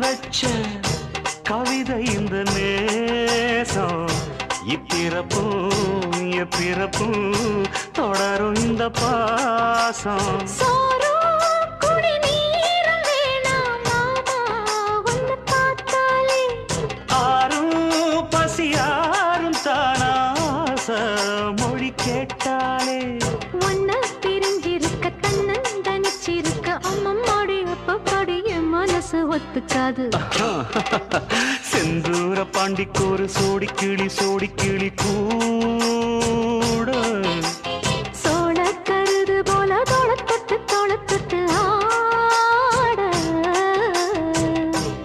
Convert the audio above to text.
வச்ச கவிதை இந்த நேசம் இப்பிறப்பும் எப்பிறப்பும் தொடரும் இந்த பாசம் சோறு குடிநீரும் வேணாம் மாமா உன்னை பார்த்தாலே ஆரும் பசியாரும் தானாச மொழி கேட்டாலே உன்னை பிரிஞ்சிருக்க தன்னந்தனிச்சிருக்க அம்மம்மாடி அப்பப்படி என் மனசு ஒத்துக்காது செந்தூர பாண்டிக்கோரு சோடி கிளி கூ